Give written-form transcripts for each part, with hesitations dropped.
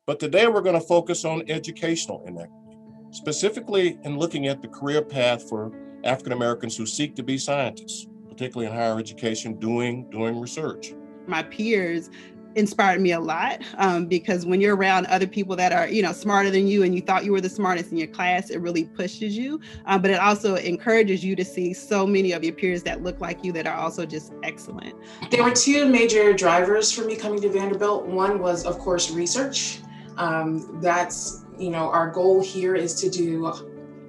But today we're going to focus on educational inequity, specifically in looking at the career path for African Americans who seek to be scientists, particularly in higher education, doing research. My peers inspired me a lot because when you're around other people that are, smarter than you and you thought you were the smartest in your class, it really pushes you. But it also encourages you to see so many of your peers that look like you that are also just excellent. There were two major drivers for me coming to Vanderbilt. One was, of course, research. That's, our goal here is to do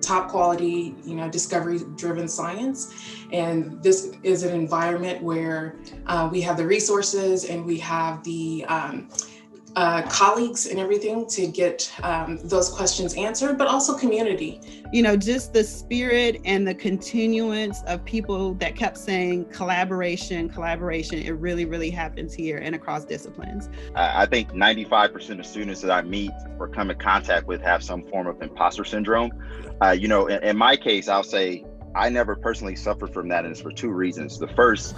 top quality, discovery-driven science. And this is an environment where we have the resources and we have the colleagues and everything to get those questions answered, but also community. Just the spirit and the continuance of people that kept saying collaboration, it really, really happens here and across disciplines. I think 95% of students that I meet or come in contact with have some form of imposter syndrome. In my case, I'll say I never personally suffered from that, and it's for two reasons. The first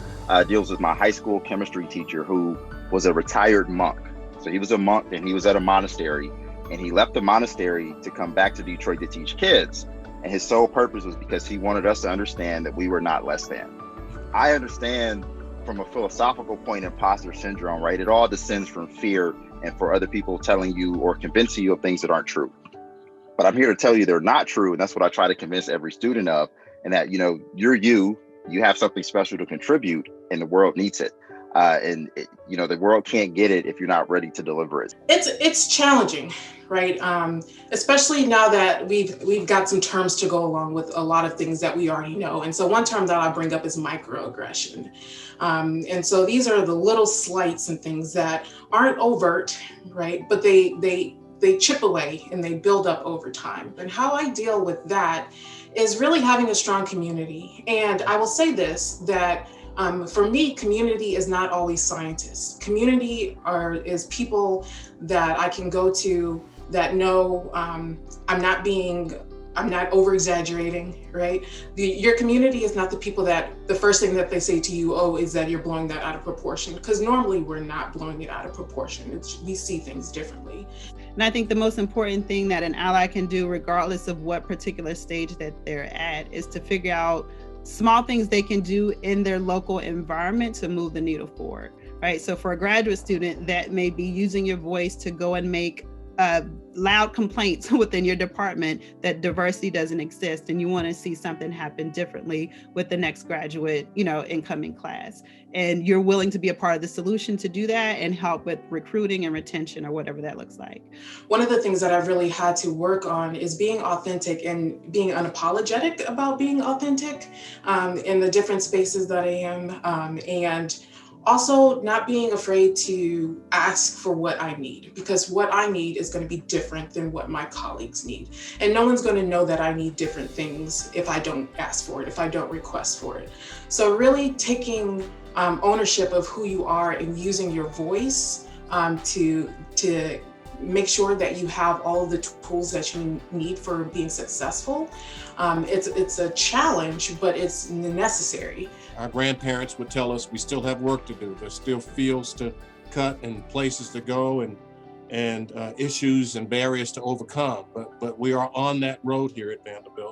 deals with my high school chemistry teacher, who was a retired monk. So he was a monk and he was at a monastery, and he left the monastery to come back to Detroit to teach kids. And his sole purpose was because he wanted us to understand that we were not less than. I understand from a philosophical point, imposter syndrome, right? It all descends from fear and for other people telling you or convincing you of things that aren't true. But I'm here to tell you they're not true. And that's what I try to convince every student of. And that, you have something special to contribute and the world needs it. The world can't get it if you're not ready to deliver it. It's challenging, right? Especially now that we've got some terms to go along with a lot of things that we already know. And so one term that I'll bring up is microaggression. And so these are the little slights and things that aren't overt, right? But they chip away and they build up over time. And how I deal with that is really having a strong community. And I will say this, that for me, community is not always scientists. Community is people that I can go to that know I'm not over exaggerating, right? Your community is not the people that the first thing that they say to you, is that you're blowing that out of proportion. Because normally we're not blowing it out of proportion. We see things differently. And I think the most important thing that an ally can do, regardless of what particular stage that they're at, is to figure out small things they can do in their local environment to move the needle forward, right? So for a graduate student, that may be using your voice to go and make loud complaints within your department that diversity doesn't exist, and you want to see something happen differently with the next graduate, incoming class. And you're willing to be a part of the solution to do that and help with recruiting and retention or whatever that looks like. One of the things that I've really had to work on is being authentic and being unapologetic about being authentic in the different spaces that I am, and also not being afraid to ask for what I need, because what I need is going to be different than what my colleagues need. And no one's going to know that I need different things if I don't ask for it, if I don't request for it. So really taking ownership of who you are and using your voice to make sure that you have all of the tools that you need for being successful. It's a challenge, but it's necessary. Our grandparents would tell us we still have work to do. There's still fields to cut and places to go and issues and barriers to overcome. But we are on that road here at Vanderbilt.